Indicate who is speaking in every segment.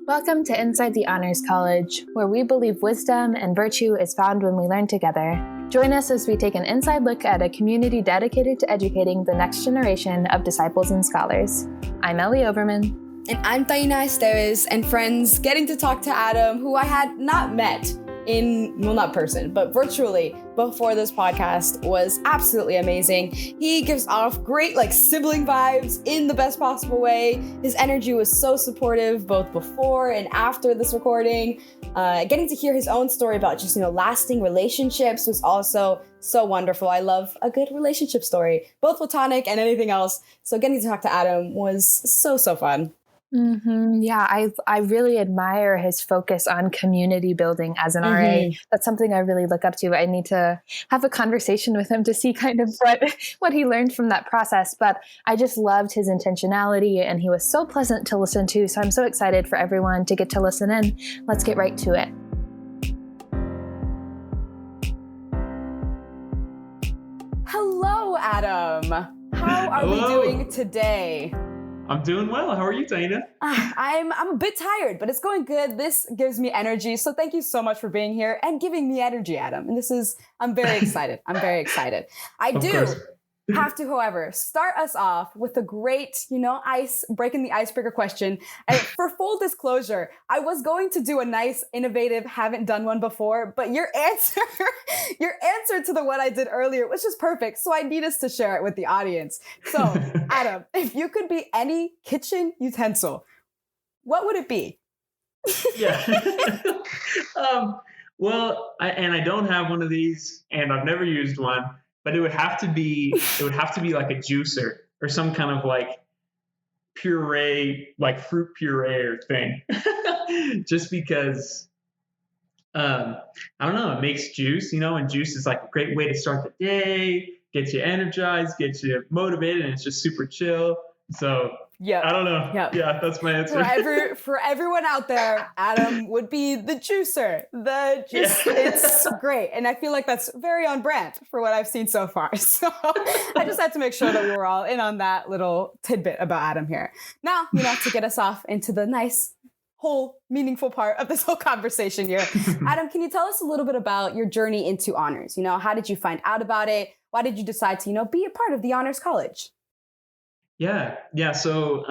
Speaker 1: Welcome to Inside the Honors College, where we believe wisdom and virtue is found when we learn together. Join us as we take an inside look at a community dedicated to educating the next generation of disciples and scholars. I'm Ellie Overman.
Speaker 2: And I'm Taina, Estevez, and friends, getting to talk to Adam, who I had not met not person, but virtually before this podcast was absolutely amazing. He gives off great sibling vibes in the best possible way. His energy was so supportive both before and after this recording. Getting to hear his own story about just, lasting relationships was also so wonderful. I love a good relationship story, both platonic and anything else. So getting to talk to Adam was so fun.
Speaker 1: Mm-hmm. Yeah, I really admire his focus on community building as an RA. That's something I really look up to. I need to have a conversation with him to see kind of what he learned from that process. But I just loved his intentionality, and he was so pleasant to listen to. So I'm so excited for everyone to get to listen in. Let's get right to it.
Speaker 2: Hello, Adam. How are we doing today?
Speaker 3: I'm doing well. How are you, Taina?
Speaker 2: I'm a bit tired, but it's going good. This gives me energy. So thank you so much for being here and giving me energy, Adam. And I'm very excited. I do have to, however, start us off with a great, breaking the icebreaker question. And for full disclosure, I was going to do a nice, innovative, haven't done one before, but your answer to the one I did earlier was just perfect. So I need us to share it with the audience. So, Adam, if you could be any kitchen utensil, what would it be?
Speaker 3: Yeah. I don't have one of these, and I've never used one. But it would have to be like a juicer or some kind of puree, fruit puree thing. Just because, I don't know, it makes juice, and juice is a great way to start the day, get you energized, get you motivated, and it's just super chill. So
Speaker 2: yeah,
Speaker 3: I don't know.
Speaker 2: Yep.
Speaker 3: Yeah, that's my answer.
Speaker 2: For everyone out there, Adam would be the juicer. It's great. And I feel like that's very on brand for what I've seen so far. So I just had to make sure that we were all in on that little tidbit about Adam here. Now, to get us off into the nice, whole, meaningful part of this whole conversation here. Adam, can you tell us a little bit about your journey into honors? How did you find out about it? Why did you decide to, be a part of the Honors College?
Speaker 3: Yeah. So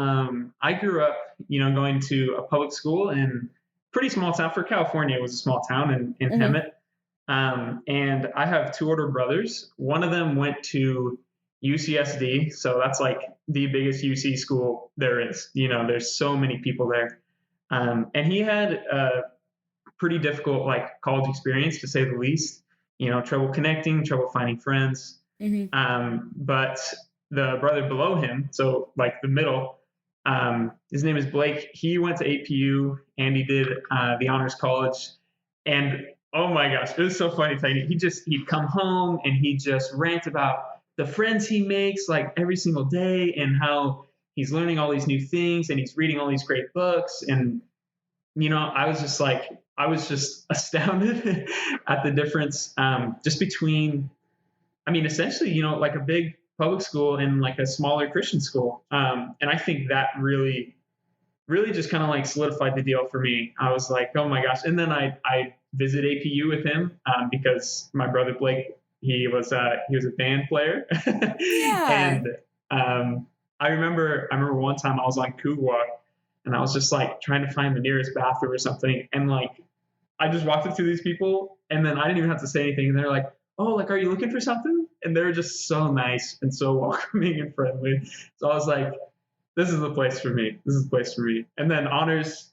Speaker 3: I grew up, going to a public school in pretty small town. For California, it was a small town in Hemet. And I have two older brothers. One of them went to UCSD. So that's the biggest UC school there is. There's so many people there. And he had a pretty difficult college experience, to say the least. Trouble connecting, trouble finding friends. But the brother below him, so the middle, his name is Blake. He went to APU and he did the Honors College. And oh my gosh, it was so funny. He'd come home and he'd just rant about the friends he makes every single day and how he's learning all these new things and he's reading all these great books. And, I was just astounded at the difference just between, essentially, a big public school and a smaller Christian school. And I think that really just kind of solidified the deal for me. I was like, oh my gosh. And then I visited APU with him because my brother Blake, he was a band player.
Speaker 2: Yeah.
Speaker 3: And I remember one time I was on Kugwa and I was just trying to find the nearest bathroom or something. And I just walked up to these people and then I didn't even have to say anything. And they're like, oh, are you looking for something? And they were just so nice and so welcoming and friendly. So I was like, this is the place for me. And then honors,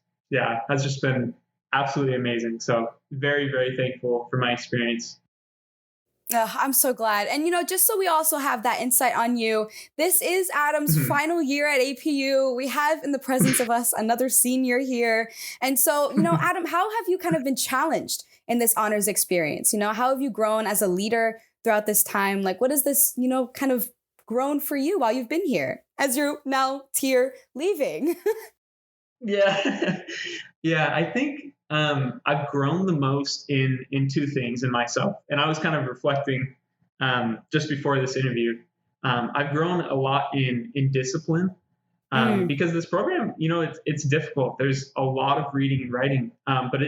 Speaker 3: has just been absolutely amazing. So very, very thankful for my experience.
Speaker 2: I'm so glad. And, just so we also have that insight on you, this is Adam's final year at APU. We have in the presence of us another senior here. And so, Adam, how have you kind of been challenged in this honors experience? How have you grown as a leader throughout this time? What has this, kind of grown for you while you've been here as you're now leaving?
Speaker 3: Yeah. I think I've grown the most in two things in myself. And I was kind of reflecting just before this interview. I've grown a lot in discipline. Because this program, it's difficult. There's a lot of reading and writing, but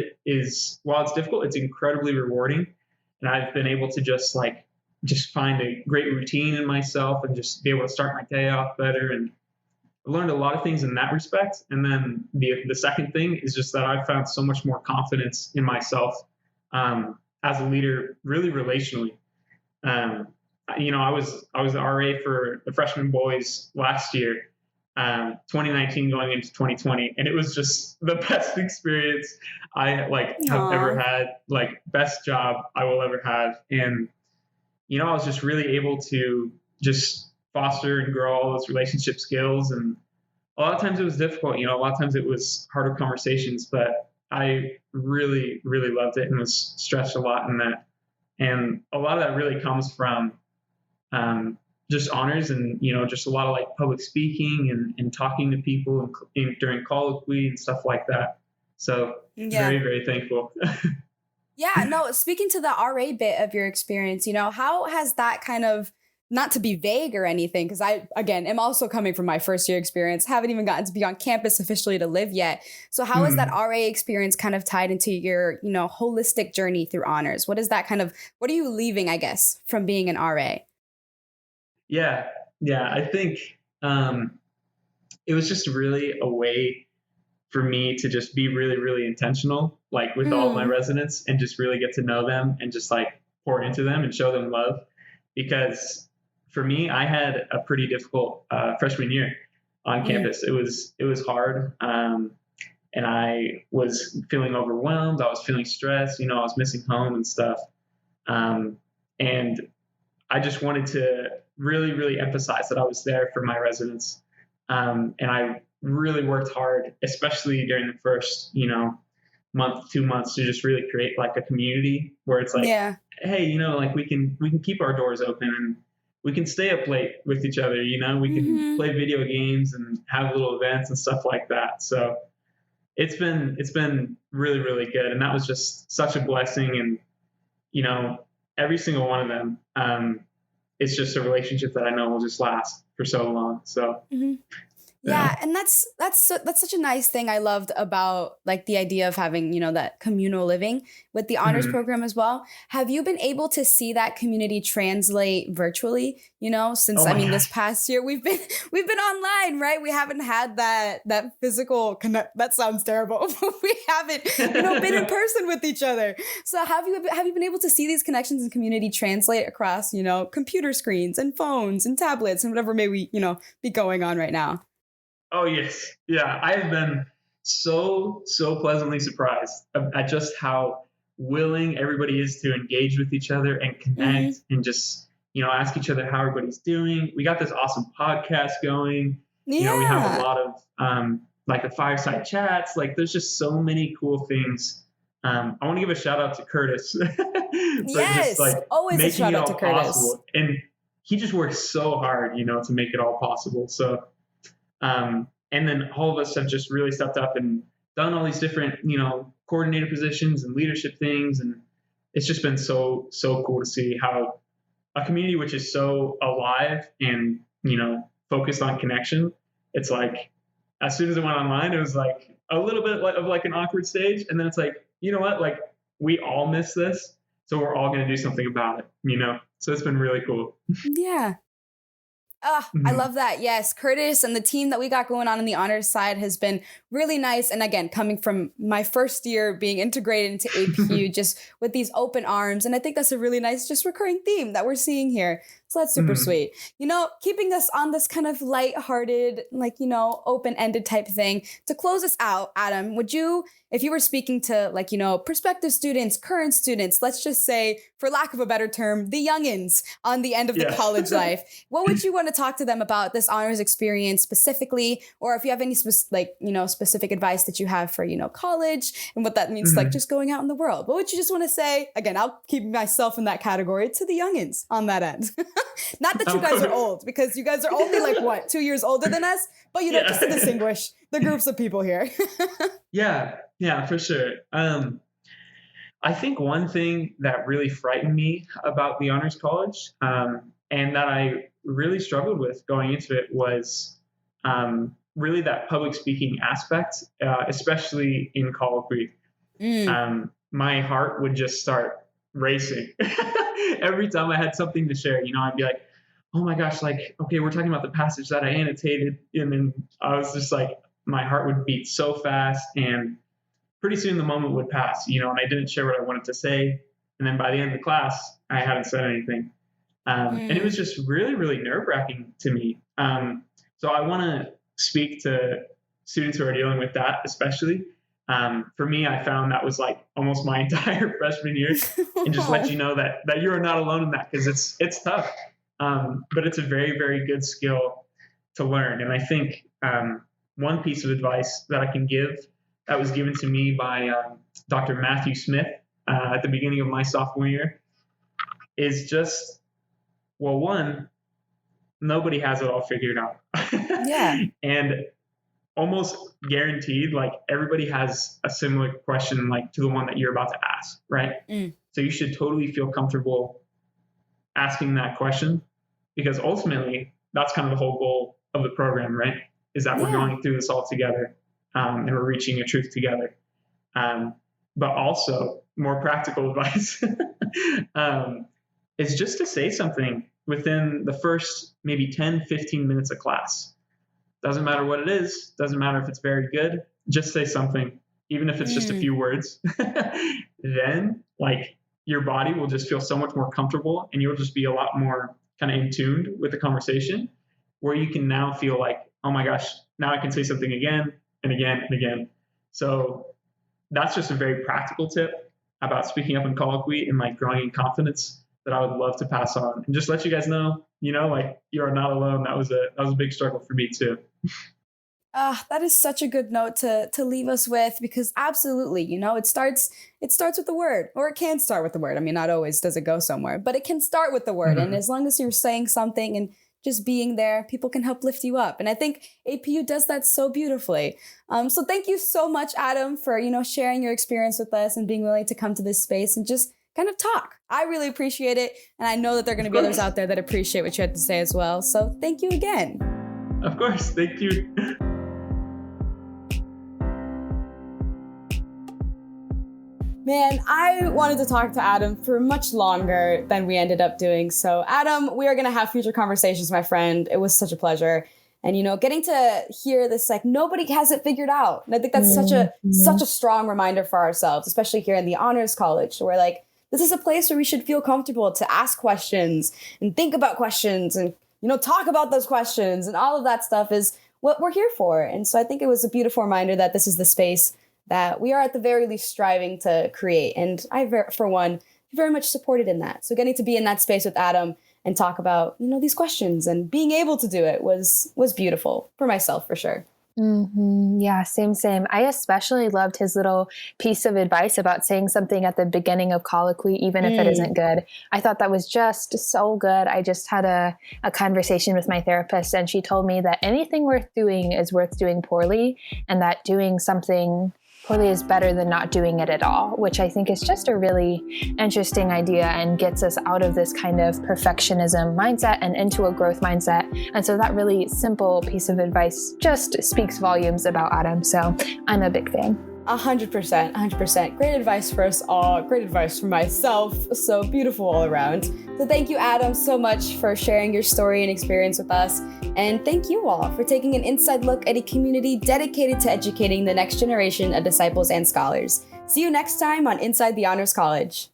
Speaker 3: while it's difficult, it's incredibly rewarding. And I've been able to just find a great routine in myself and just be able to start my day off better. And I learned a lot of things in that respect. And then the second thing is just that I've found so much more confidence in myself as a leader, really relationally. I was the RA for the freshman boys last year, 2019 going into 2020, and it was just the best experience I have ever had, best job I will ever have. And I was just really able to just foster and grow all those relationship skills. And a lot of times it was difficult, a lot of times it was harder conversations, but I really, really loved it and was stretched a lot in that. And a lot of that really comes from just honors and, just a lot of public speaking and talking to people during colloquy and stuff like that. So very, very thankful.
Speaker 2: Yeah, no, speaking to the RA bit of your experience, how has that kind of, not to be vague or anything, because I, again, am also coming from my first year experience, haven't even gotten to be on campus officially to live yet. So how is that RA experience kind of tied into your, holistic journey through honors? What are you leaving, I guess, from being an RA?
Speaker 3: Yeah, I think it was just really a way for me to just be really, really intentional, with all of my residents, and just really get to know them and just pour into them and show them love. Because for me, I had a pretty difficult freshman year on campus. It was hard. And I was feeling overwhelmed. I was feeling stressed. I was missing home and stuff. And I just wanted to really, really emphasize that I was there for my residents. And I really worked hard, especially during the first, month, 2 months, to just really create a community where it's hey, we can keep our doors open and we can stay up late with each other. We can play video games and have little events and stuff like that. So it's been really, really good. And that was just such a blessing. And, every single one of them, it's just a relationship that I know will just last for so long. So
Speaker 2: Yeah, and that's such a nice thing I loved about the idea of having, that communal living with the honors program as well. Have you been able to see that community translate virtually, since this past year we've been online, right? We haven't had that physical connect. That sounds terrible. We haven't, been in person with each other. So have you been able to see these connections in community translate across, computer screens and phones and tablets and whatever may we, be going on right now?
Speaker 3: Oh, yes. Yeah. I have been so pleasantly surprised at just how willing everybody is to engage with each other and connect and just, ask each other how everybody's doing. We got this awesome podcast going. We have a lot of the fireside chats. There's just so many cool things. I want to give a shout out to Curtis.
Speaker 2: Yes. Always a shout out to Curtis.
Speaker 3: Possible. And he just works so hard, to make it all possible. So and then all of us have just really stepped up and done all these different, coordinator positions and leadership things. And it's just been so cool to see how a community which is so alive and, focused on connection. It's as soon as it went online, it was a little bit of an awkward stage. And then it's you know what, we all miss this. So we're all going to do something about it, So it's been really cool.
Speaker 2: Yeah. I love that. Yes, Curtis and the team that we got going on the honors side has been really nice. And again, coming from my first year being integrated into APU, just with these open arms. And I think that's a really nice, just recurring theme that we're seeing here. So that's super sweet. Keeping us on this kind of lighthearted, open-ended type thing. To close us out, Adam, would you, if you were speaking to prospective students, current students, let's just say, for lack of a better term, the youngins on the end of the college life, what would you want to talk to them about this honors experience specifically? Or if you have any specific advice that you have for, college and what that means, just going out in the world, what would you just want to say? Again, I'll keep myself in that category, to the youngins on that end. Not that you guys are old, because you guys are only 2 years older than us, but just to distinguish the groups of people here.
Speaker 3: Yeah, for sure. I think one thing that really frightened me about the honors college, and that I really struggled with going into it, was really that public speaking aspect, especially in colloquy. My heart would just start racing every time I had something to share. I'd be like, oh my gosh, like, okay, we're talking about the passage that I annotated. And then I was just like, my heart would beat so fast, and pretty soon the moment would pass, and I didn't share what I wanted to say. And then by the end of the class, I hadn't said anything. And it was just really, really nerve-wracking to me. So I want to speak to students who are dealing with that, especially. For me, I found that was like almost my entire freshman year, and just let you know that you are not alone in that, because it's tough. But it's a very, very good skill to learn. And I think one piece of advice that I can give that was given to me by Dr. Matthew Smith at the beginning of my sophomore year is just, well, one, nobody has it all figured out.
Speaker 2: Yeah.
Speaker 3: And almost guaranteed, like, everybody has a similar question, like, to the one that you're about to ask, right? So you should totally feel comfortable asking that question, because ultimately that's kind of the whole goal of the program, right? Is that we're going through this all together, and we're reaching a truth together. But also, more practical advice is just to say something within the first maybe 10, 15 minutes of class. Doesn't matter what it is. Doesn't matter if it's very good. Just say something, even if it's just a few words. Then, like, your body will just feel so much more comfortable, and you'll just be a lot more kind of in tune with the conversation, where you can now feel like, oh my gosh, now I can say something again and again and again. So that's just a very practical tip about speaking up in colloquy and like growing in confidence that I would love to pass on, and just let you guys know, like, you are not alone. That was a big struggle for me too.
Speaker 2: That is such a good note to leave us with, because absolutely, it starts with the word, or it can start with the word. I mean, not always does it go somewhere, but it can start with the word. And as long as you're saying something and just being there, people can help lift you up. And I think APU does that so beautifully. So thank you so much, Adam, for, sharing your experience with us and being willing to come to this space and just kind of talk. I really appreciate it. And I know that there are going to be others out there that appreciate what you had to say as well. So thank you again.
Speaker 3: Of course. Thank you.
Speaker 2: Man, I wanted to talk to Adam for much longer than we ended up doing. So Adam, we are going to have future conversations, my friend. It was such a pleasure. And, getting to hear this, like, nobody has it figured out. And I think that's such a strong reminder for ourselves, especially here in the Honors College, where, like, this is a place where we should feel comfortable to ask questions and think about questions and, talk about those questions, and all of that stuff is what we're here for. And so I think it was a beautiful reminder that this is the space that we are at the very least striving to create. And I, for one, very much supported in that. So getting to be in that space with Adam and talk about, these questions and being able to do it was beautiful for myself, for sure.
Speaker 1: Yeah, same. I especially loved his little piece of advice about saying something at the beginning of colloquy, even if it isn't good. I thought that was just so good. I just had a conversation with my therapist, and she told me that anything worth doing is worth doing poorly, and that doing something poorly is better than not doing it at all, which I think is just a really interesting idea and gets us out of this kind of perfectionism mindset and into a growth mindset. And so that really simple piece of advice just speaks volumes about Adam. So I'm a big fan.
Speaker 2: 100%. Great advice for us all. Great advice for myself. So beautiful all around. So thank you, Adam, so much for sharing your story and experience with us. And thank you all for taking an inside look at a community dedicated to educating the next generation of disciples and scholars. See you next time on Inside the Honors College.